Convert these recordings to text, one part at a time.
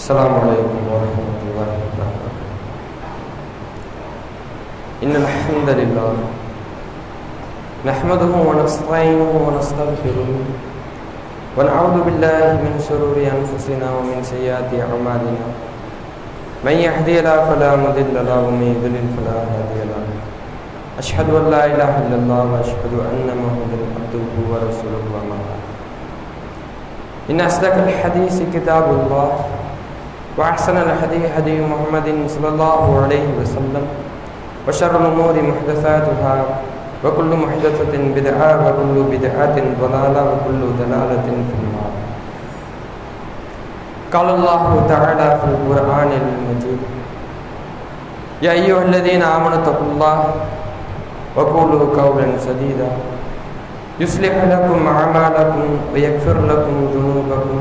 Assalamualaikum warahmatullahi wabarakatuh. Innal hamdalillah nahmaduhu wa nasta'inuhu wa nastaghfiruh wa na'udzu billahi min shururi anfusina wa min sayyiati a'malina. Man yahdihillahu fala mudilla lahu wa man yudlil fala hadiya lahu. Ashhadu an la ilaha illallah wa ashhadu anna Muhammadan abduhu wa rasuluhu amma ba'd. Inna asdaqal hadisi kitabullah وأحسن الهدي هدي محمد صلى الله عليه وسلم وشر الأمور محدثاتها وكل محدثة بدعة وكل بدعة ضلالة وكل ضلالة في النار. قال الله تعالى في القرآن المجيد يا أيها الذين آمنوا اتقوا الله وقولوا قولا سديدا يصلح لكم أعمالكم ويغفر لكم ذنوبكم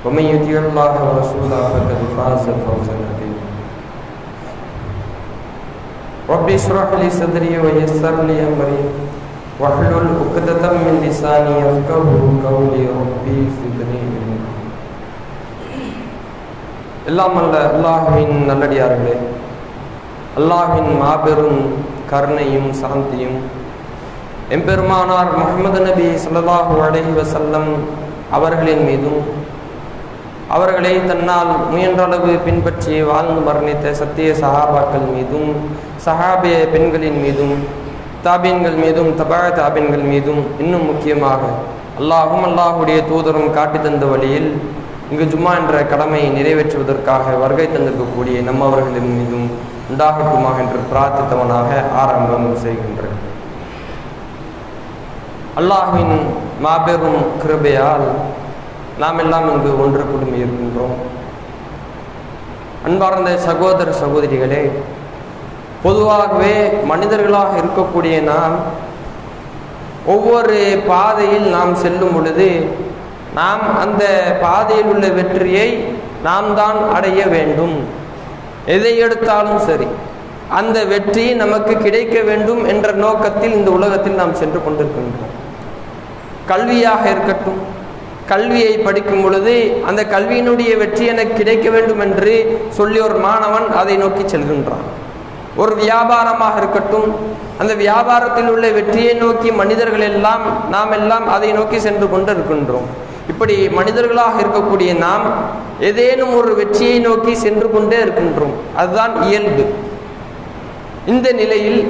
ومن يطع الله ورسوله فقد فاز فوزا عظيما. رب اشرح لي صدري ويسر لي امري واحلل عقدة من لساني يفقهوا قولي ربي زدني علما. எல்லாம் அல்ல அல்லாஹ்வின் நல்லடியார்களே, அல்லாஹ்வின் மாபெரும் கருணையும் சாந்தியும் எம்பெருமானார் முஹம்மது நபி ஸல்லல்லாஹு அலைஹி வஸல்லம் அவர்களின் மீதும் அவர்களை தன்னால் முயன்றளவு பின்பற்றி வாழ்ந்து மரணித்த சத்திய சஹாபாக்கள் மீதும் சஹாபிய பெண்களின் மீதும் தாபீன்கள் மீதும் தபா தாபீன்கள் மீதும் இன்னும் முக்கியமாக அல்லாஹுடைய தூதரும் காட்டி தந்த வழியில் இங்கு ஜும்மா என்ற கடமையை நிறைவேற்றுவதற்காக வருகை தந்திருக்கக்கூடிய நம்மவர்களின் மீதும் உண்டாகட்டுமாக என்று பிரார்த்தித்தவனாக ஆரம்பம் செய்கின்றேன். அல்லாஹ்வின் மாபெரும் கிருபையால் நாம் எல்லாம் இங்கு ஒன்று குடும்பம் இருக்கின்றோம். அன்பார்ந்த சகோதர சகோதரிகளே, பொதுவாகவே மனிதர்களாக இருக்கக்கூடிய நாம் ஒவ்வொரு பாதையில் நாம் செல்லும் பொழுது நாம் அந்த பாதையில் உள்ள வெற்றியை நாம் தான் அடைய வேண்டும். எதை எடுத்தாலும் சரி, அந்த வெற்றி நமக்கு கிடைக்க வேண்டும் என்ற நோக்கத்தில் இந்த உலகத்தில் நாம் சென்று கொண்டிருக்கின்றோம். கல்வியாக இருக்கட்டும், கல்வியை படிக்கும் பொழுது அந்த கல்வியினுடைய வெற்றி எனக்கு கிடைக்க வேண்டும் என்று சொல்லி ஒரு மாணவன் அதை நோக்கி செல்கின்றான். ஒரு வியாபாரமாக இருக்கட்டும், அந்த வியாபாரத்தில் உள்ள வெற்றியை நோக்கி மனிதர்கள் எல்லாம் நாம் எல்லாம் அதை நோக்கி சென்று கொண்டு இருக்கின்றோம். இப்படி மனிதர்களாக இருக்கக்கூடிய நாம் ஏதேனும் ஒரு வெற்றியை நோக்கி சென்று கொண்டே இருக்கின்றோம். அதுதான் இயல்பு. இந்த நிலையில்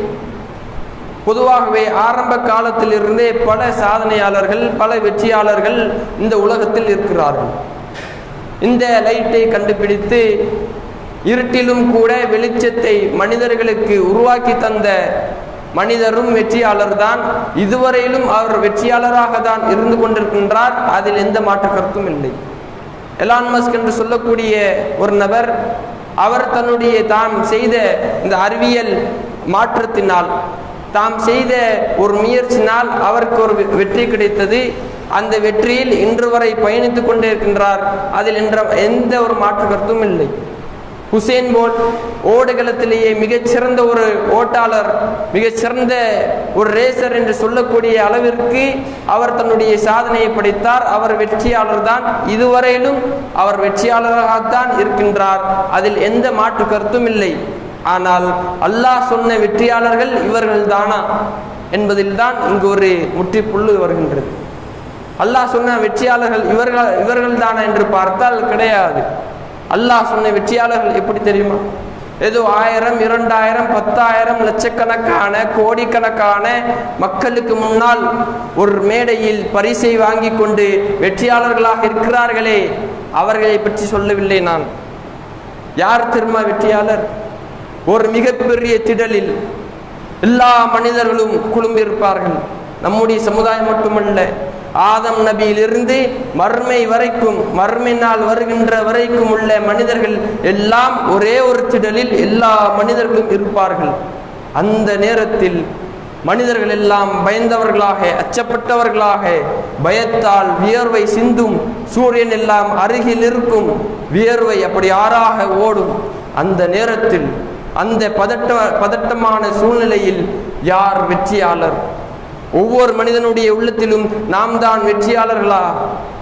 பொதுவாகவே ஆரம்ப காலத்திலிருந்தே பல சாதனையாளர்கள், பல வெற்றியாளர்கள் இந்த உலகத்தில் இருக்கிறார்கள். இந்த லைட்டை கண்டுபிடித்து இருட்டிலும் கூட வெளிச்சத்தை மனிதர்களுக்கு உருவாக்கி தந்த மனிதரும் வெற்றியாளர் தான். இதுவரையிலும் அவர் வெற்றியாளராக தான் இருந்து கொண்டிருக்கின்றார். அதில் எந்த மாற்று கருத்தும் இல்லை. எலான் மஸ்க் என்று சொல்லக்கூடிய ஒரு நபர், அவர் தன்னுடைய தாம் செய்த இந்த அறிவியல் மாற்றத்தினால், தாம் செய்த ஒரு முயற்சினால் அவருக்கு ஒரு வெற்றி கிடைத்தது. அந்த வெற்றியில் இன்று வரை பயணித்துக் கொண்டே இருக்கின்றார். அதில் எந்த ஒரு மாற்று கருத்தும் இல்லை. ஹுசேன் போல்ட் ஓடுகளத்திலேயே மிகச்சிறந்த ஒரு ஓட்டாளர், மிகச்சிறந்த ஒரு ரேசர் என்று சொல்லக்கூடிய அளவிற்கு அவர் தன்னுடைய சாதனையை படைத்தார். அவர் வெற்றியாளர் தான். இதுவரையிலும் அவர் வெற்றியாளராகத்தான் இருக்கின்றார். அதில் எந்த மாற்று கருத்தும் இல்லை. ஆனால் அல்லாஹ் சொன்ன வெற்றியாளர்கள் இவர்கள் தானா என்பதில் தான் இங்கு ஒரு முற்றுப்புள்ளி வருகின்றது. அல்லாஹ் சொன்ன வெற்றியாளர்கள் இவர்கள் தானா என்று பார்த்தால் கிடையாது. அல்லாஹ் சொன்ன வெற்றியாளர்கள் எப்படி தெரியுமா? ஏதோ 1000, 2000, 10,000 லட்சக்கணக்கான கோடிக்கணக்கான மக்களுக்கு முன்னால் ஒரு மேடையில் பரிசை வாங்கி கொண்டு வெற்றியாளர்களாக இருக்கிறார்களே, அவர்களை பற்றி சொல்லவில்லை நான். யார் தெரியுமா வெற்றியாளர்? ஒரு மிகப்பெரிய திடலில் எல்லா மனிதர்களும் குழும்பியிருப்பார்கள். நம்முடைய சமுதாயம் மட்டுமல்ல, ஆதம் நபியிலிருந்து மர்மை வரைக்கும், மர்மை நாள் வருகின்ற வரைக்கும் உள்ள மனிதர்கள் எல்லாம் ஒரே ஒரு திடலில் எல்லா மனிதர்களும் இருப்பார்கள். அந்த நேரத்தில் மனிதர்கள் எல்லாம் பயந்தவர்களாக, அச்சப்பட்டவர்களாக, பயத்தால் வியர்வை சிந்தும். சூரியன் எல்லாம் அருகில் இருக்கும், வியர்வை அப்படி ஆறாக ஓடும். அந்த நேரத்தில், அந்த பதட்டமான சூழ்நிலையில் யார் வெற்றியாளர்? ஒவ்வொரு மனிதனுடைய உள்ளத்திலும் நாம் தான் வெற்றியாளர்களா?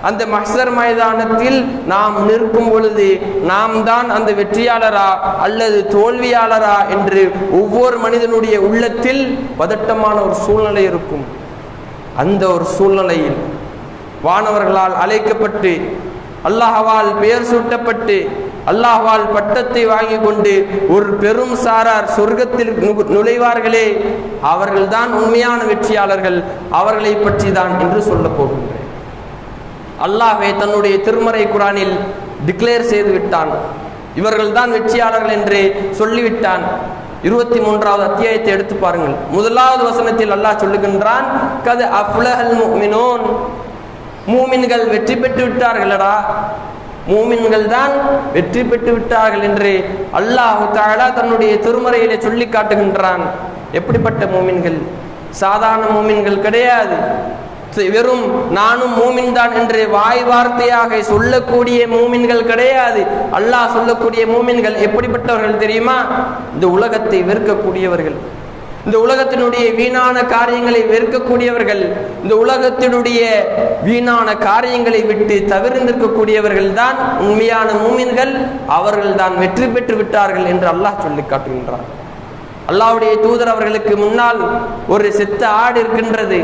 அந்த மஹ்ஷர் மைதானத்தில் நாம் நிற்கும் பொழுது நாம் தான் அந்த வெற்றியாளரா அல்லது தோல்வியாளரா என்று ஒவ்வொரு மனிதனுடைய உள்ளத்தில் பதட்டமான ஒரு சூழ்நிலை இருக்கும். அந்த ஒரு சூழ்நிலையில் வானவர்களால் அழைக்கப்பட்டு அல்லாஹ்வால் பெயர் சூட்டப்பட்டு அல்லாஹ்வால் பட்டத்தை வாங்கி கொண்டு ஒரு பெரும் சாரார் சொர்க்கத்தில் நுழைவார்களே, அவர்கள்தான் உண்மையான வெற்றியாளர்கள். அவர்களை பற்றி தான் என்று சொல்ல போகின்றேன். அல்லாஹ்வே தன்னுடைய திருமறை குர்ஆனில் டிக்ளேர் செய்து விட்டான், இவர்கள் தான் வெற்றியாளர்கள் என்று சொல்லிவிட்டான். 23வது அத்தியாயத்தை எடுத்து பாருங்கள். முதலாவது வசனத்தில் அல்லாஹ் சொல்லுகின்றான், கத் அஃப்லஹல் முஃமினூன், மூமின்கள் வெற்றி பெற்று விட்டார்களடா, மூமின்கள் தான் வெற்றி பெற்று விட்டார்கள் என்று அல்லாஹ் தஆலா தன்னுடைய திருமறையிலே சொல்லி காட்டுகின்றான். எப்படிப்பட்ட மூமின்கள்? சாதாரண மூமின்கள் கிடையாது. வெறும் நானும் மூமின் தான் என்று வாய் வார்த்தையாக சொல்லக்கூடிய மூமின்கள் கிடையாது. அல்லாஹ் சொல்லக்கூடிய மூமின்கள் எப்படிப்பட்டவர்கள் தெரியுமா? இந்த உலகத்தை வெறுக்கக்கூடியவர்கள், இந்த உலகத்தினுடைய வீணான காரியங்களை வெறுக்கக்கூடியவர்கள், இந்த உலகத்தினுடைய வீணான காரியங்களை விட்டு தவிர்ந்திருக்கக்கூடியவர்கள் தான் உண்மையான மூமின்கள். அவர்கள் தான் வெற்றி பெற்று விட்டார்கள் என்று அல்லாஹ் சொல்லி காட்டுகின்றார். அல்லாஹ்வுடைய தூதர் அவர்களுக்கு முன்னால் ஒரு செத்த ஆடு இருக்கின்றது.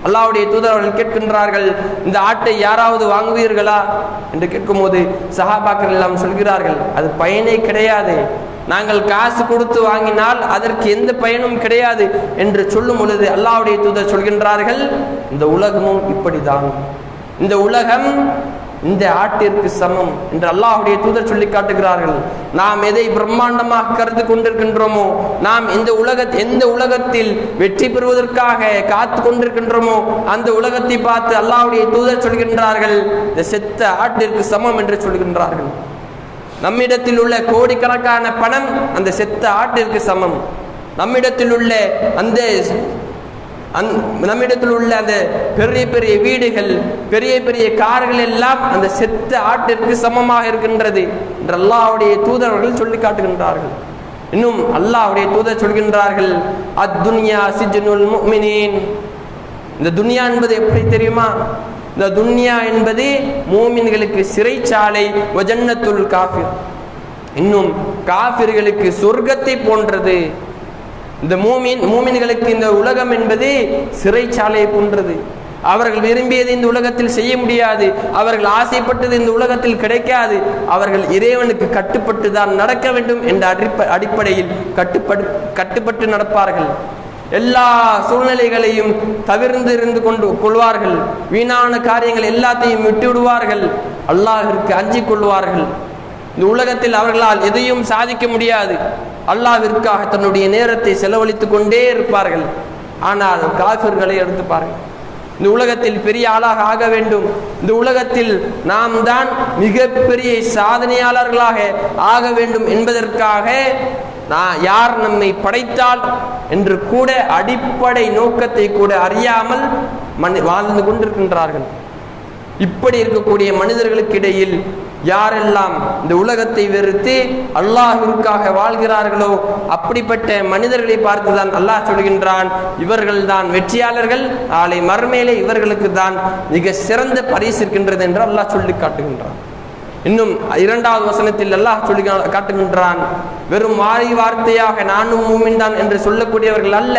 அல்லாஹ்வுடைய தூதர் அவர்கள் கேட்கின்றார்கள், இந்த ஆட்டை யாராவது வாங்குவீர்களா என்று கேட்கும்போது சஹாபாக்கள் எல்லாம் சொல்கிறார்கள், அது பயனே கிடையாது, நாங்கள் காசு கொடுத்து வாங்கினால் அதற்கு எந்த பயனும் கிடையாது என்று சொல்லும் பொழுது அல்லாஹ்வுடைய தூதர் சொல்கின்றார்கள், இந்த உலகமும் இப்படிதான், இந்த உலகம் இந்த ஆட்டிற்கு சமம் என்று அல்லாஹ்வுடைய தூதர் சொல்லி காட்டுகிறார்கள். நாம் எதை பிரம்மாண்டமாக கருது கொண்டிருக்கின்றோமோ, நாம் எந்த உலகத்தில் வெற்றி பெறுவதற்காக காத்து கொண்டிருக்கின்றோமோ அந்த உலகத்தை பார்த்து அல்லாஹ்வுடைய தூதர் சொல்கின்றார்கள், இந்த செத்த ஆட்டிற்கு சமம் என்று சொல்கின்றார்கள். நம்மிடத்தில் உள்ள கோடிக்கணக்கான பணம் அந்த செத்த ஆட்டிற்கு சமம். நம்மிடத்தில் உள்ள அந்த பெரிய பெரிய வீடுகள், பெரிய பெரிய கார்கள் எல்லாம் அந்த செத்த ஆட்டிற்கு சமமாக இருக்கின்றது என்று அல்லாஹ்வுடைய தூதர்கள் சொல்லி காட்டுகின்றார்கள். இன்னும் அல்லாஹ்வுடைய தூதர் சொல்கின்றார்கள், அத்துன்யா சிஜ்னுல் முஃமினீன், இந்த துன்யா என்பது எப்படி தெரியுமா? இந்த துன்யா என்பது மூமின்களுக்கு சிறைச்சாலை, வஜன்னத்துல் காஃபிர், இன்னும் காஃபிர்களுக்கு சொர்க்கத்தை போன்றது. இந்த மூமின்களுக்கு இந்த உலகம் என்பது சிறைச்சாலையை போன்றது. அவர்கள் விரும்பியது இந்த உலகத்தில் செய்ய முடியாது, அவர்கள் ஆசைப்பட்டது இந்த உலகத்தில் கிடைக்காது. அவர்கள் இறைவனுக்கு கட்டுப்பட்டு தான் நடக்க வேண்டும் என்ற அடிப்படையில் கட்டுப்பட்டு நடப்பார்கள். எல்லா சூழ்நிலைகளையும் தவிர்ந்து இருந்து கொள்வார்கள். வீணான காரியங்கள் எல்லாத்தையும் விட்டு விடுவார்கள். அல்லாஹ்விற்கு அஞ்சிக் கொள்வார்கள். இந்த உலகத்தில் அவர்களால் எதையும் சாதிக்க முடியாது. அல்லாஹ்விற்காக தன்னுடைய நேரத்தை செலவழித்து கொண்டே இருப்பார்கள். ஆனால் காஃபிர்களை எடுத்து பாருங்கள், இந்த உலகத்தில் பெரிய ஆளாக ஆக வேண்டும், இந்த உலகத்தில் நாம் தான் மிகப்பெரிய சாதனையாளர்களாக ஆக வேண்டும் என்பதற்காக யார் நம்மை படைத்தால் என்று கூட அடிப்படை நோக்கத்தை கூட அறியாமல் வாழ்ந்து கொண்டிருக்கின்றார்கள். இப்படி இருக்கக்கூடிய மனிதர்களுக்கு இடையில் யாரெல்லாம் இந்த உலகத்தை வெறுத்து அல்லாஹ்விற்காக வாழ்கிறார்களோ அப்படிப்பட்ட மனிதர்களை பார்த்துதான் அல்லாஹ் சொல்கின்றான், இவர்கள் தான் வெற்றியாளர்கள், நாளை மறுமையிலே இவர்களுக்கு தான் மிக சிறந்த பரிசு இருக்கின்றது என்று அல்லாஹ் சொல்லி காட்டுகின்றான். இன்னும் 2வது வசனத்தில் அல்லாஹ் சொல்லி காட்டுகின்றான், வெறும் வாய் வார்த்தையாக நானும் மூமின் தான் என்று சொல்லக்கூடியவர்கள் அல்ல.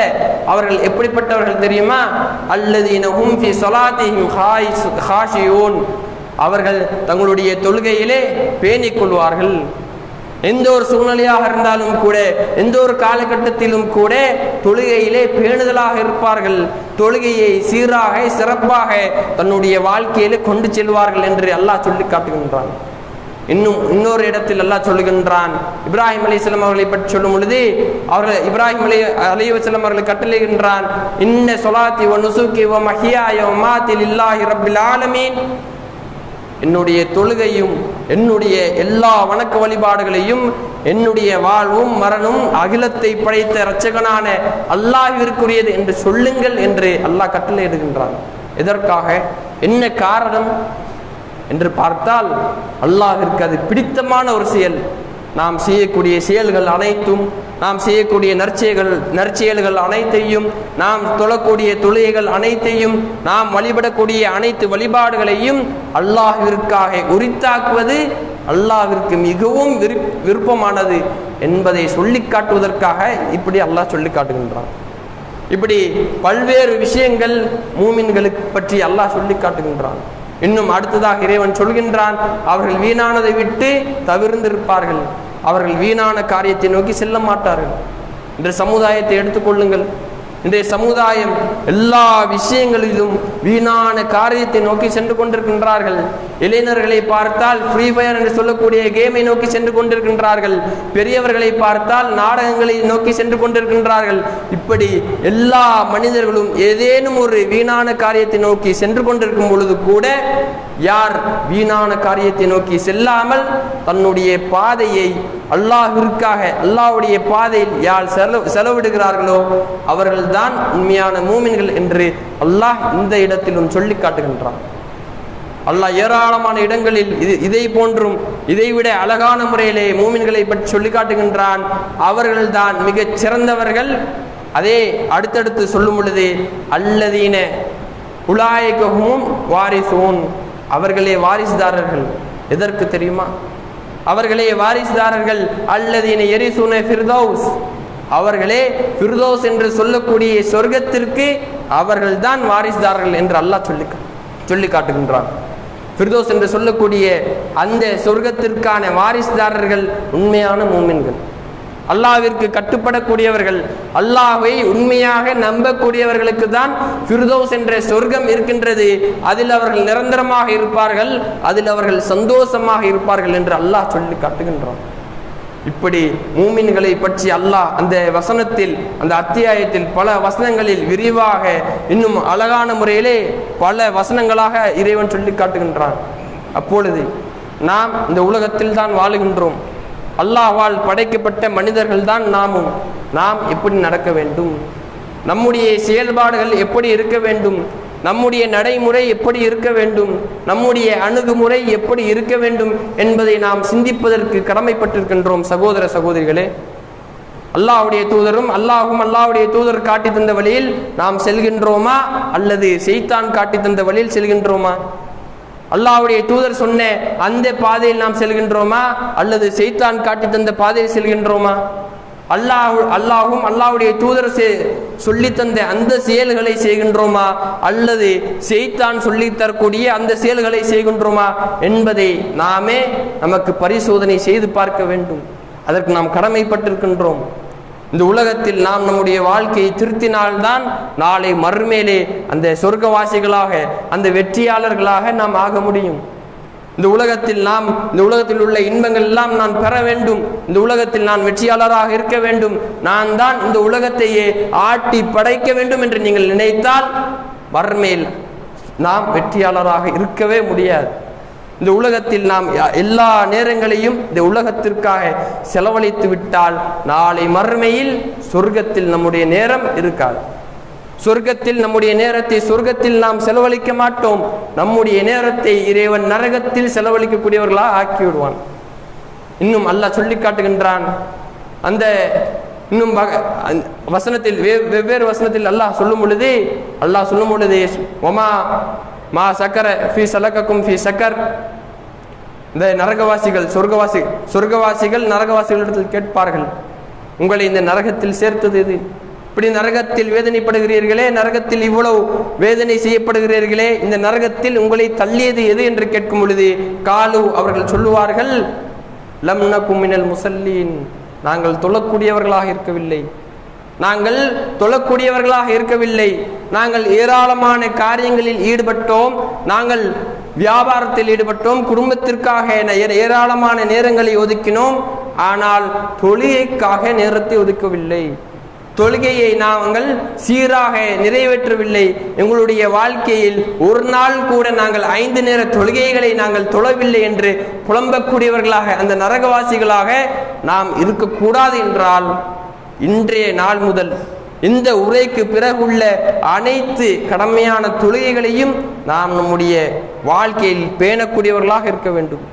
அவர்கள் எப்படிப்பட்டவர்கள் தெரியுமா? அல்லதீன ஹும் ஃபீ ஸலாத்திஹிம் காஷியூன், அவர்கள் தங்களுடைய தொழுகையிலே பேணிக் கொள்வார்கள். எந்த ஒரு சூழ்நிலையாக இருந்தாலும் கூட, எந்த ஒரு காலகட்டத்திலும் கூட தொழுகையிலே பேணுதலாக இருப்பார்கள். தொழுகையை சீராக சிறப்பாக தன்னுடைய வாழ்க்கையிலே கொண்டு செல்வார்கள் என்று அல்லாஹ் சொல்லி காட்டுகின்றான். இன்னொரு இடத்தில் அல்லாஹ் சொல்லுகின்றான், இப்ராஹிம் அலைஹிஸ்ஸலாம் அவர்களை பற்றி சொல்லும் பொழுது அவர்கள் இப்ராஹிம் அலைஹிஸ்ஸலாம் அவர்களை கட்டளையிடுகின்றான், இன்ன ஸலாத்தி வ நுசுகி வ மஹ்யாய வ மமாத்தி லில்லாஹி ரப்பில் ஆலமீன், என்னுடைய தொழுகையும் என்னுடைய எல்லா வணக்க வழிபாடுகளையும் என்னுடைய வாழ்வும் மரணம் அகிலத்தை படைத்த இரட்சகனான அல்லாஹ்விற்குரியது என்று சொல்லுங்கள் என்று அல்லாஹ் கட்டளையிடுகின்றான். எதற்காக, என்ன காரணம் என்று பார்த்தால், அல்லாஹ்விற்கு அது பிடித்தமான ஒரு செயல். நாம் செய்யக்கூடிய செயல்கள் அனைத்தும், நாம் செய்யக்கூடிய நற்செயல்கள் அனைத்தையும், நாம் தொழக்கூடிய தொழுகைகள் அனைத்தையும், நாம் வழிபடக்கூடிய அனைத்து வழிபாடுகளையும் அல்லாஹ்விற்காக உரித்தாக்குவது அல்லாஹ்விற்கு மிகவும் விருப்பமானது என்பதை சொல்லி காட்டுவதற்காக இப்படி அல்லாஹ் சொல்லி காட்டுகின்றான். இப்படி பல்வேறு விஷயங்கள் மூமின்களுக்கு பற்றி அல்லாஹ் சொல்லி காட்டுகின்றான். இன்னும் அடுத்ததாக இறைவன் சொல்கின்றான், அவர்கள் வீணானதை விட்டு தவிர்ந்திருப்பார்கள், அவர்கள் வீணான காரியத்தை நோக்கி செல்ல மாட்டார்கள். இன்று சமுதாயத்தை எடுத்துக்கொள்ளுங்கள். இன்றைய சமுதாயம் எல்லா விஷயங்களிலும் வீணான காரியத்தை நோக்கி சென்று கொண்டிருக்கின்றார்கள். இளைஞர்களை பார்த்தால் ஃப்ரீ ஃபயர் என்று சொல்லக்கூடிய கேமை நோக்கி சென்று கொண்டிருக்கின்றார்கள். பெரியவர்களை பார்த்தால் நாடகங்களை நோக்கி சென்று கொண்டிருக்கின்றார்கள். இப்படி எல்லா மனிதர்களும் ஏதேனும் ஒரு வீணான காரியத்தை நோக்கி சென்று கொண்டிருக்கும் பொழுது கூட யார் வீணான காரியத்தை நோக்கி செல்லாமல் தன்னுடைய பாதையை அல்லாஹ்விற்காக அல்லாஹ்வுடைய பாதையில் யார் செலவிடுகிறார்களோ அவர்கள்தான் உண்மையான மூமின்கள் என்று அல்லாஹ் இந்த இடத்திலும் சொல்லி காட்டுகின்றான். அல்லாஹ் ஏராளமான இடங்களில் இதை போன்றும் இதைவிட அழகான முறையிலே மூமின்களை பற்றி சொல்லி காட்டுகின்றான். அவர்கள்தான் மிகச் சிறந்தவர்கள். அதே அடுத்தடுத்து சொல்லும் பொழுது அல்லதீன உலாயிகஹும் வாரிசூன், அவர்களே வாரிசுதாரர்கள். எதற்கு தெரியுமா? அவர்களே வாரிசுதாரர்கள். அல்லதீன யரிசூன ஃபிர்தௌஸ், அவர்களே ஃபிர்தௌஸ் என்று சொல்லக்கூடிய சொர்க்கத்திற்கு அவர்கள்தான் வாரிசுதாரர்கள் என்று அல்லாஹ் சொல்லி காட்டுகின்றான். ஃபிர்தௌஸ் என்று சொல்லக்கூடிய அந்த சொர்க்கத்திற்கான வாரிசுதாரர்கள் உண்மையான மூமின்கள், அல்லாஹ்விற்கு கட்டுப்படக்கூடியவர்கள், அல்லாஹ்வை உண்மையாக நம்பக்கூடியவர்களுக்கு தான் ஃபிர்தௌஸ் என்ற சொர்க்கம் இருக்கின்றது. அதில் அவர்கள் நிரந்தரமாக இருப்பார்கள், அதில் அவர்கள் சந்தோஷமாக இருப்பார்கள் என்று அல்லாஹ் சொல்லி காட்டுகின்றான். இப்படி மூமின்களை பற்றி அல்லாஹ் அந்த வசனத்தில், அந்த அத்தியாயத்தில் பல வசனங்களில் விரிவாக இன்னும் அழகான முறையிலே பல வசனங்களாக இறைவன் சொல்லி காட்டுகின்றான். அப்பொழுது நாம் இந்த உலகத்தில் தான் வாழுகின்றோம். அல்லாஹ்வால் படைக்கப்பட்ட மனிதர்கள் தான் நாமும். நாம் எப்படி நடக்க வேண்டும், நம்முடைய செயல்பாடுகள் எப்படி இருக்க வேண்டும், நம்முடைய நடைமுறை எப்படி இருக்க வேண்டும், நம்முடைய அணுகுமுறை எப்படி இருக்க வேண்டும் என்பதை நாம் சிந்திப்பதற்கு கடமைப்பட்டிருக்கின்றோம். சகோதர சகோதரிகளே, அல்லாஹ்வுடைய தூதரும் அல்லாஹ்வுடைய தூதர் காட்டி தந்த வழியில் நாம் செல்கின்றோமா அல்லது ஷைத்தான் காட்டி தந்த வழியில் செல்கின்றோமா? அல்லாஹ்வுடைய தூதர் சொன்ன அந்த பாதையில் நாம் செல்கின்றோமா அல்லது ஷைத்தான் காட்டி தந்த பாதையில் செல்கின்றோமா? அல்லாஹ்வும் அல்லாஹ்வுடைய தூதர் சொல்லி தந்த அந்த செயல்களை செய்கின்றோமா அல்லது ஷைத்தான் சொல்லி தரக்கூடிய அந்த செயல்களை செய்கின்றோமா என்பதை நாமே நமக்கு பரிசோதனை செய்து பார்க்க வேண்டும். அதற்கு நாம் கடமைப்பட்டிருக்கின்றோம். இந்த உலகத்தில் நாம் நம்முடைய வாழ்க்கையை திருத்தினால்தான் நாளை மறுமேலே அந்த சொர்க்கவாசிகளாக, அந்த வெற்றியாளர்களாக நாம் ஆக முடியும். இந்த உலகத்தில் உள்ள இன்பங்கள் எல்லாம் நான் பெற வேண்டும், இந்த உலகத்தில் நான் வெற்றியாளராக இருக்க வேண்டும், நான் தான் இந்த உலகத்தையே ஆட்டி படைக்க வேண்டும் என்று நீங்கள் நினைத்தால் மறுமேல் நாம் வெற்றியாளராக இருக்கவே முடியாது. இந்த உலகத்தில் நாம் எல்லா நேரங்களையும் இந்த உலகத்திற்காக செலவழித்து விட்டால் நாளை மறுமையில் சொர்க்கத்தில் நம்முடைய நேரம் இருக்காது. சொர்க்கத்தில் நம்முடைய நேரத்தை சொர்க்கத்தில் நாம் செலவழிக்க மாட்டோம். நம்முடைய நேரத்தை இறைவன் நரகத்தில் செலவழிக்கக்கூடியவர்களாக ஆக்கிவிடுவான். இன்னும் அல்லாஹ் சொல்லி காட்டுகின்றான். அந்த இன்னும் வசனத்தில் வெவ்வேறு வசனத்தில் அல்லாஹ் சொல்லும் பொழுது ஒமா மா சக்கர ஃபி சலக்கக்கும் ஃபி சக்கர், இந்த நரகவாசிகள் சொர்க்கவாசிகள் நரகவாசிகளிடத்தில் கேட்பார்கள், உங்களை இந்த நரகத்தில் சேர்த்தது எது? இப்படி நரகத்தில் வேதனைப்படுகிறீர்களே, நரகத்தில் இவ்வளவு வேதனை செய்யப்படுகிறீர்களே, இந்த நரகத்தில் உங்களை தள்ளியது எது என்று கேட்கும் பொழுது காலு, அவர்கள் சொல்லுவார்கள், லம் நகும் மினல் முஸல்லீன், நாங்கள் தொழக்கூடியவர்களாக இருக்கவில்லை, நாங்கள் ஏராளமான காரியங்களில் ஈடுபட்டோம், நாங்கள் வியாபாரத்தில் ஈடுபட்டோம், குடும்பத்திற்காக ஏராளமான நேரங்களை ஒதுக்கினோம், ஆனால் தொழுகைக்காக நேரத்தை ஒதுக்கவில்லை, தொழுகையை நாங்கள் சீராக நிறைவேற்றவில்லை, எங்களுடைய வாழ்க்கையில் ஒரு நாள் கூட நாங்கள் 5 நேர தொழுகைகளை நாங்கள் தொழவில்லை என்று புலம்பக்கூடியவர்களாக, அந்த நரகவாசிகளாக நாம் இருக்கக்கூடாது என்றால் இன்றைய நாள் முதல் இந்த உரைக்கு பிறகுள்ள அனைத்து கடமையான தொழுகைகளையும் நாம் நம்முடைய வாழ்க்கையில் பேணக்கூடியவர்களாக இருக்க வேண்டும்.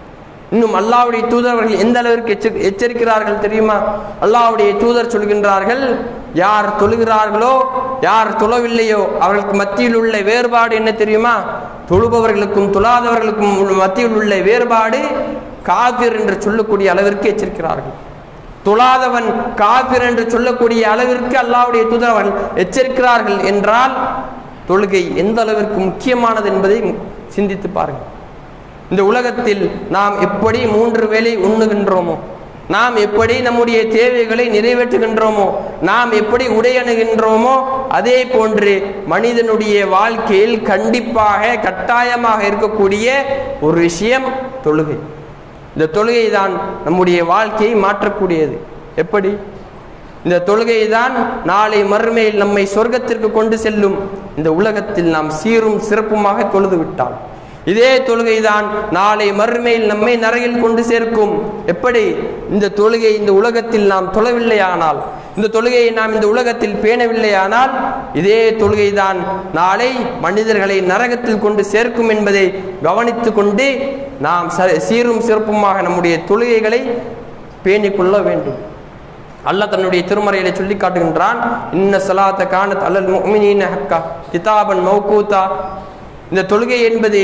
இன்னும் அல்லாஹ்வுடைய தூதர் அவர்கள் எந்த அளவிற்கு எச்சரிக்கிறார்கள் தெரியுமா? அல்லாஹ்வுடைய தூதர் சொல்கின்றார்கள், யார் தொழுகிறார்களோ யார் தொழவில்லையோ அவர்களுக்கு மத்தியில் உள்ள வேறுபாடு என்ன தெரியுமா? தொழுபவர்களுக்கும் தொழாதவர்களுக்கும் மத்தியில் உள்ள வேறுபாடு காஃபிர் என்று சொல்லக்கூடிய அளவிற்கு எச்சரிக்கிறார்கள். தொழாதவன் காஃபிர் என்று சொல்லக்கூடிய அளவிற்கு அல்லாஹ்வுடைய தூதர் அவர்கள் எச்சரிக்கிறார்கள் என்றால் தொழுகை எந்த அளவிற்கு முக்கியமானது என்பதை சிந்தித்து பாருங்கள். இந்த உலகத்தில் நாம் எப்படி 3 வேளை உண்ணுகின்றோமோ, நாம் எப்படி நம்முடைய தேவைகளை நிறைவேற்றுகின்றோமோ, நாம் எப்படி உடையணுகின்றோமோ, அதே போன்று மனிதனுடைய வாழ்க்கையில் கண்டிப்பாக கட்டாயமாக இருக்கக்கூடிய ஒரு விஷயம் தொழுகை. இந்த தொழுகை தான் நம்முடைய வாழ்க்கையை மாற்றக்கூடியது. எப்படி? இந்த தொழுகை தான் நாளை மறுமையில் நம்மை சொர்க்கத்திற்கு கொண்டு செல்லும். இந்த உலகத்தில் நாம் சீரும் சிறப்புமாக தொழுது விட்டால் இதே தொழுகை தான் நாளை மறுமையில் நம்மை நரகில் கொண்டு சேர்க்கும். எப்படி? இந்த தொழுகை இந்த உலகத்தில் நாம் தொழவில்லையானால், இந்த தொழுகையை நாம் இந்த உலகத்தில் பேணவில்லையானால் இதே தொழுகை தான் நாளை மனிதர்களை நரகத்தில் கொண்டு சேர்க்கும் என்பதை கவனித்து கொண்டு நாம் சீரும் சிறப்புமாக நம்முடைய தொழுகைகளை பேணிக்கொள்ள வேண்டும். அல்லாஹ் தன்னுடைய திருமறையில சொல்லி காட்டுகின்றான், இன்ன ஸலாத்த கானத் அலல் முஃமினீன ஹக்கா கிதாபன் மௌகூதா. இந்த தொழுகை என்பது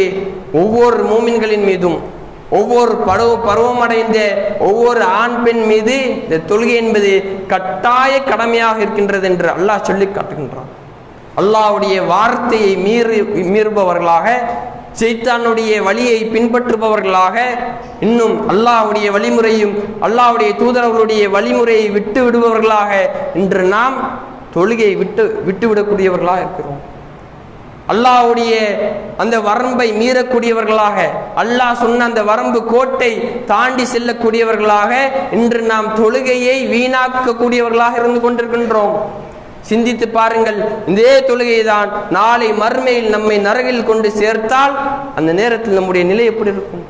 ஒவ்வொரு மூமின்களின் மீதும், ஒவ்வொரு பருவமடைந்த ஒவ்வொரு ஆண் பெண் மீது இந்த தொழுகை என்பது கட்டாய கடமையாக இருக்கின்றது என்று அல்லாஹ் சொல்லி காட்டுகின்றான். அல்லாஹ்வுடைய வார்த்தையை மீறுபவர்களாக, சைத்தானுடைய வழியை பின்பற்றுபவர்களாக, இன்னும் அல்லாஹ்வுடைய வழிமுறையும் அல்லாஹ்வுடைய தூதரவர்களுடைய வழிமுறையை விட்டு விடுபவர்களாக இன்று நாம் தொழுகையை விட்டுவிடக்கூடியவர்களாக இருக்கிறோம். அல்லாஹ்வுடைய அந்த வரம்பை மீறக்கூடியவர்களாக, அல்லாஹ் சொன்ன அந்த வரம்பு கோட்டை தாண்டி செல்லக்கூடியவர்களாக இன்று நாம் தொழுகையை வீணாக்கக்கூடியவர்களாக இருந்து கொண்டிருக்கின்றோம். சிந்தித்து பாருங்கள். இதே தொழுகை தான் நாளை மறுமையில் நம்மை நரகில் கொண்டு சேர்த்தால் அந்த நேரத்தில் நம்முடைய நிலை எப்படி இருக்கும்?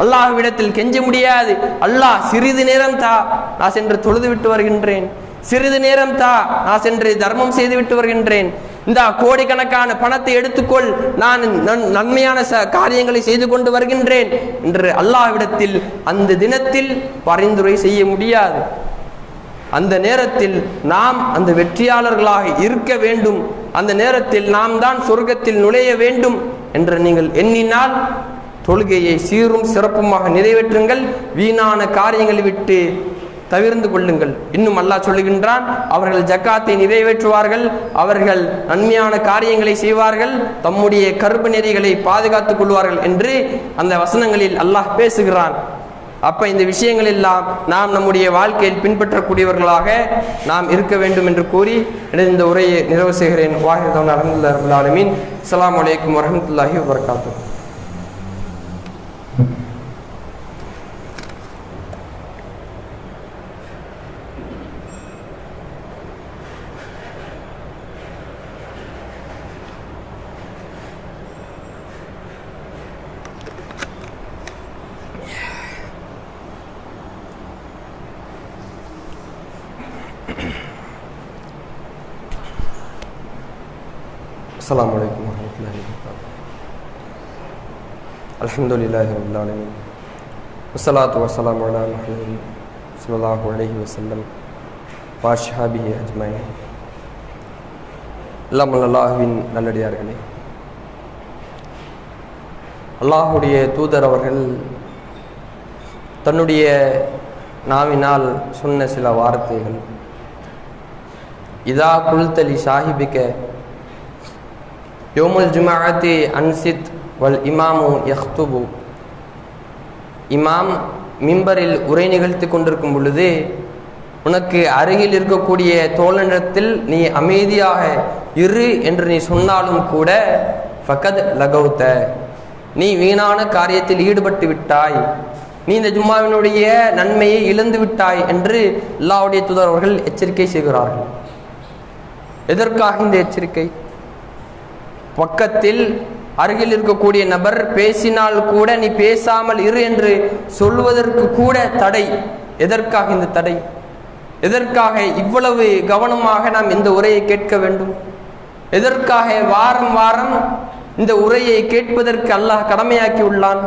அல்லாஹ்விடத்தில் கெஞ்ச முடியாது. அல்லாஹ் சிறிது நேரம் தா, நான் சென்று தொழுது விட்டு வருகின்றேன். சிறிது நேரம் தா, நான் சென்று தர்மம் செய்து விட்டு வருகின்றேன். இந்த கோடிக்கணக்கான பணத்தை எடுத்துக்கொள், நான் நன்மையான காரியங்களை செய்து கொண்டு வருகின்றேன் என்று அல்லாஹ்விடத்தில் அந்த தினத்தில் பரிந்துரை செய்ய முடியாது. அந்த நேரத்தில் நாம் அந்த வெற்றியாளர்களாக இருக்க வேண்டும். அந்த நேரத்தில் நாம் தான் சொர்க்கத்தில் நுழைய வேண்டும் என்று நீங்கள் எண்ணினால் தொழுகையை சீரும் சிறப்புமாக நிறைவேற்றுங்கள். வீணான காரியங்களை விட்டு தவிர்ந்து கொள்ளுங்கள். இன்னும் அல்லாஹ் சொல்லுகின்றான், அவர்கள் ஜக்காத்தை நிறைவேற்றுவார்கள், அவர்கள் நன்மையான காரியங்களை செய்வார்கள், தம்முடைய கர்ப நெறிகளை பாதுகாத்துக் கொள்வார்கள் என்று அந்த வசனங்களில் அல்லாஹ் பேசுகிறான். அப்ப இந்த விஷயங்கள் எல்லாம் நாம் நம்முடைய வாழ்க்கையில் பின்பற்றக்கூடியவர்களாக நாம் இருக்க வேண்டும் என்று கூறி எனது இந்த உரையை நிறைவு செய்கிறேன். வாஹிதன் அல்ஹம்துலில்லாஹி ரப்பில் ஆலமீன். அஸ்ஸலாமு அலைக்கும் வரஹ்மத்துல்லாஹி வபரகாத்துஹு. السلام عليكم ورحمة الله وبركاته. الحمد لله رب العالمين والصلاة والسلام على محمد صلى الله عليه وسلم وأصحابه أجمعين. எல்லாம் அல்லாஹ்வின் நல்லடியார்களே, அல்லாஹ்வுடைய தூதர் அவர்கள் தன்னுடைய நாவினால் சொன்ன சில வார்த்தைகள், இதா குல்தலி சாஹிபிக்க யோமுல் ஜுமாஅத்தி அன்சித் வல் இமாமு யஹ்துபு. இமாம் மிம்பரில் உரை நிகழ்த்தி கொண்டிருக்கும் பொழுது உனக்கு அருகில் இருக்கக்கூடிய தோழனிடத்தில் நீ அமைதியாக இரு என்று நீ சொன்னாலும் கூட ஃபகத் லகௌத, நீ வீணான காரியத்தில் ஈடுபட்டு விட்டாய், நீ இந்த ஜும்மாவினுடைய நன்மையை இழந்து விட்டாய் என்று அல்லாஹ்வுடைய தூதர் அவர்கள் எச்சரிக்கை செய்கிறார்கள். எதற்காக இந்த எச்சரிக்கை? பக்கத்தில் அருகில் இருக்கக்கூடிய நபர் பேசினால் கூட நீ பேசாமல் இரு என்று சொல்வதற்கு கூட தடை. எதற்காக இந்த தடை? எதற்காக இவ்வளவு கவனமாக நாம் இந்த உரையை கேட்க வேண்டும்? எதற்காக வாரம் வாரம் இந்த உரையை கேட்பதற்கு அல்லாஹ் கடமையாக்கி உள்ளான்?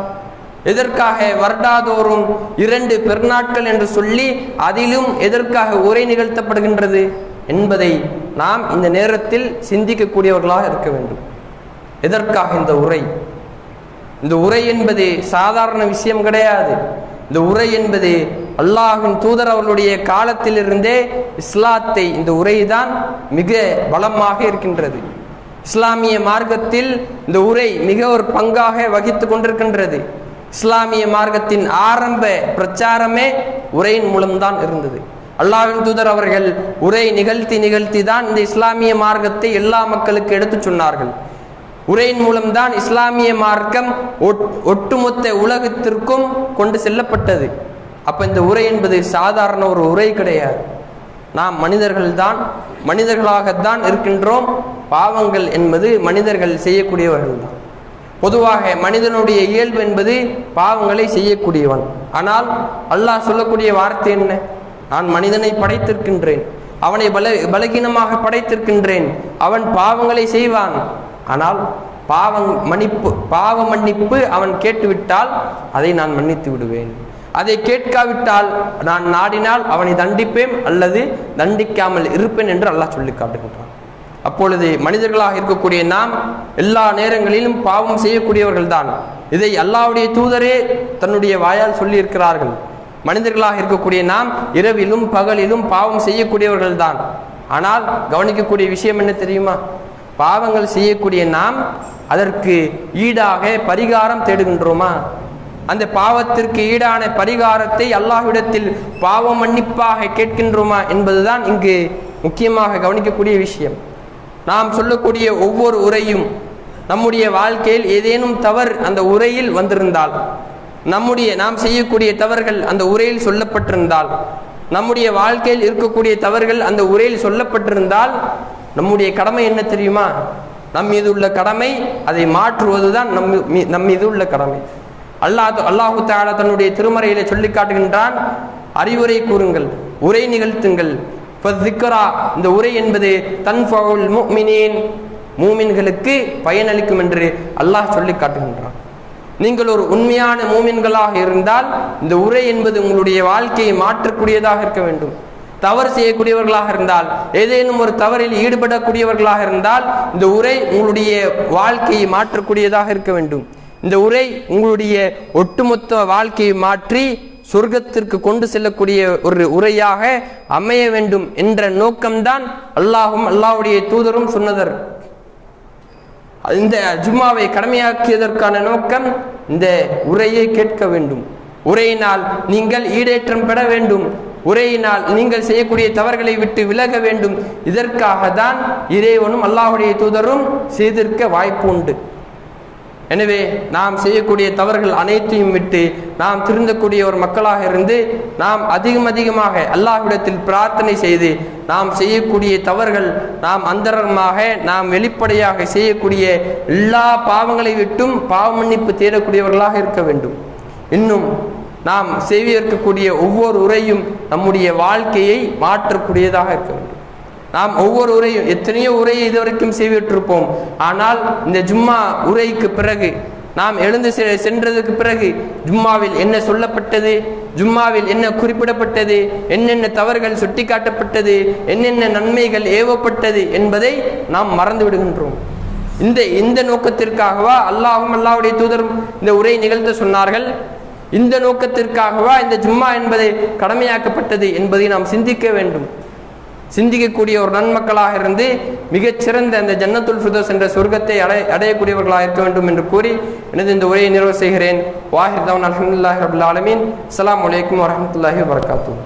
எதற்காக வருடாதோறும் 2 பெருநாட்கள் என்று சொல்லி அதிலும் எதற்காக உரை நிகழ்த்தப்படுகின்றது என்பதை நாம் இந்த நேரத்தில் சிந்திக்கக்கூடியவர்களாக இருக்க வேண்டும். எதற்காக இந்த உரை? இந்த உரை என்பது சாதாரண விஷயம் கிடையாது. இந்த உரை என்பது அல்லாஹ்வின் தூதர் அவர்களுடைய காலத்திலிருந்தே இஸ்லாத்தை, இந்த உரைதான் மிக பலமாக இருக்கின்றது. இஸ்லாமிய மார்க்கத்தில் இந்த உரை மிக ஒரு பங்காக வகித்து கொண்டிருக்கின்றது. இஸ்லாமிய மார்க்கத்தின் ஆரம்ப பிரச்சாரமே உரையின் மூலம்தான் இருந்தது. அல்லாஹ்வின் தூதர் அவர்கள் உரை நிகழ்த்தி தான் இந்த இஸ்லாமிய மார்க்கத்தை எல்லா மக்களுக்கு எடுத்து சொன்னார்கள். உரையின் மூலம்தான் இஸ்லாமிய மார்க்கம் ஒட்டுமொத்த உலகத்திற்கும் கொண்டு செல்லப்பட்டது. அப்ப இந்த உரை என்பது சாதாரண ஒரு உரை கிடையாது. நாம் மனிதர்களாகத்தான் இருக்கின்றோம். பாவங்கள் என்பது மனிதர்கள் செய்யக்கூடியவர்கள் தான். பொதுவாக மனிதனுடைய இயல்பு என்பது பாவங்களை செய்யக்கூடியவன். ஆனால் அல்லாஹ் சொல்லக்கூடிய வார்த்தை என்ன? நான் மனிதனை படைத்திருக்கின்றேன், அவனை பலகீனமாக படைத்திருக்கின்றேன், அவன் பாவங்களை செய்வான். ஆனால் பாவ மன்னிப்பு அவன் கேட்டுவிட்டால் அதை நான் மன்னித்து விடுவேன். அதை கேட்காவிட்டால் நான் நாடினால் அவனை தண்டிப்பேன் அல்லது தண்டிக்காமல் இருப்பேன் என்று அல்லாஹ் சொல்லி காட்டுகின்றான். அப்பொழுது மனிதர்களாக இருக்கக்கூடிய நாம் எல்லா நேரங்களிலும் பாவம் செய்யக்கூடியவர்கள் தான். இதை அல்லாஹ்வுடைய தூதரே தன்னுடைய வாயால் சொல்லி இருக்கிறார்கள். மனிதர்களாக இருக்கக்கூடிய நாம் இரவிலும் பகலிலும் பாவம் செய்யக்கூடியவர்கள் தான். ஆனால் கவனிக்கக்கூடிய விஷயம் என்ன தெரியுமா? பாவங்கள் செய்யக்கூடிய நாம் அதற்கு ஈடாக பரிகாரம் தேடுகின்றோமா? அந்த பாவத்திற்கு ஈடான பரிகாரத்தை அல்லாஹ்விடத்தில் பாவ மன்னிப்பாக கேட்கின்றோமா என்பதுதான் இங்கு முக்கியமாக கவனிக்கக்கூடிய விஷயம். நாம் சொல்லக்கூடிய ஒவ்வொரு உரையும் நம்முடைய வாழ்க்கையில் ஏதேனும் தவறு அந்த உரையில் வந்திருந்தால், நாம் செய்யக்கூடிய தவறுகள் அந்த உரையில் சொல்லப்பட்டிருந்தால், நம்முடைய வாழ்க்கையில் இருக்கக்கூடிய தவறுகள் அந்த உரையில் சொல்லப்பட்டிருந்தால், நம்முடைய கடமை என்ன தெரியுமா? நம் மீது உள்ள கடமை அதை மாற்றுவதுதான் நம் மீது உள்ள கடமை. அல்லாஹு தஆலா தன்னுடைய திருமறையில சொல்லி காட்டுகின்றான், அறிவுரை கூறுங்கள், உரை நிகழ்த்துங்கள். இந்த உரை என்பது தன்ஃபஉல் முஃமினீன், மூமின்களுக்கு பயனளிக்கும் என்று அல்லாஹ் சொல்லி காட்டுகின்றான். நீங்கள் ஒரு உண்மையான மூமின்களாக இருந்தால் இந்த உரை என்பது உங்களுடைய வாழ்க்கையை மாற்றக்கூடியதாக இருக்க வேண்டும். தவறு செய்யக்கூடியவர்களாக இருந்தால், ஏதேனும் ஒரு தவறில் ஈடுபடக்கூடியவர்களாக இருந்தால் இந்த உரை உங்களுடைய வாழ்க்கையை மாற்றக்கூடியதாக இருக்க வேண்டும். இந்த உரை உங்களுடைய ஒட்டுமொத்த வாழ்க்கையை மாற்றி சொர்க்கத்திற்கு கொண்டு செல்லக்கூடிய ஒரு உரையாக அமைய வேண்டும் என்ற நோக்கம்தான் அல்லாஹும் அல்லாஹ்வுடைய தூதரும் சொன்னதர். இந்த ஜும்மாவை கடமையாக்கியதற்கான நோக்கம் இந்த உரையை கேட்க வேண்டும். உரையினால் நீங்கள் ஈடேற்றம் பெற வேண்டும். உரையினால் நீங்கள் செய்யக்கூடிய தவறுகளை விட்டு விலக வேண்டும். இதற்காக தான் இறைவனும் அல்லாஹ்வுடைய தூதரும் செய்திருக்க வாய்ப்பு உண்டு. எனவே நாம் செய்யக்கூடிய தவறுகள் அனைத்தையும் விட்டு நாம் திருந்தக்கூடிய ஒரு மக்களாக இருந்து நாம் அதிகமாக அல்லாஹ்விடத்தில் பிரார்த்தனை செய்து நாம் செய்யக்கூடிய தவறுகள் நாம் அந்தரங்கமாக நாம் வெளிப்படையாக செய்யக்கூடிய எல்லா பாவங்களை விட்டும் பாவ மன்னிப்பு தேடக்கூடியவர்களாக இருக்க வேண்டும். இன்னும் நாம் செய்விக்கக்கூடிய ஒவ்வொரு உரையும் நம்முடைய வாழ்க்கையை மாற்றக்கூடியதாக இருக்க வேண்டும். நாம் ஒவ்வொரு உரையும் எத்தனையோ உரையை இதுவரைக்கும் செய்விட்டிருப்போம். ஆனால் இந்த ஜும்மா உரைக்கு பிறகு நாம் எழுந்து சென்றதுக்கு பிறகு ஜும்மாவில் என்ன சொல்லப்பட்டது, ஜும்மாவில் என்ன குறிப்பிடப்பட்டது, என்னென்ன தவறுகள் சுட்டி காட்டப்பட்டது, என்னென்ன நன்மைகள் ஏவப்பட்டது என்பதை நாம் மறந்து விடுகின்றோம். இந்த நோக்கத்திற்காகவா அல்லாஹும் அல்லாஹ்வுடைய தூதரும் இந்த உரை நிகழ்த்த சொன்னார்கள்? இந்த நோக்கத்திற்காகவா இந்த ஜும்மா என்பதை கடமையாக்கப்பட்டது என்பதை நாம் சிந்திக்க வேண்டும். சிந்திக்கக்கூடிய ஒரு நன்மக்களாக இருந்து மிகச்சிறந்த அந்த ஜன்னத்துல் ஃபிர்தௌஸ் என்ற சொர்க்கத்தை அடையக்கூடியவர்களாக இருக்க வேண்டும் என்று கூறி எனது இந்த உரையை நிறைவு செய்கிறேன். வாஹிர் தவ்ன் அல்ஹம்துலில்லாஹி ரப்பில் ஆலமீன். அஸ்ஸலாமு அலைக்கும் வரஹ்மத்துல்லாஹி வபரகாத்துஹு.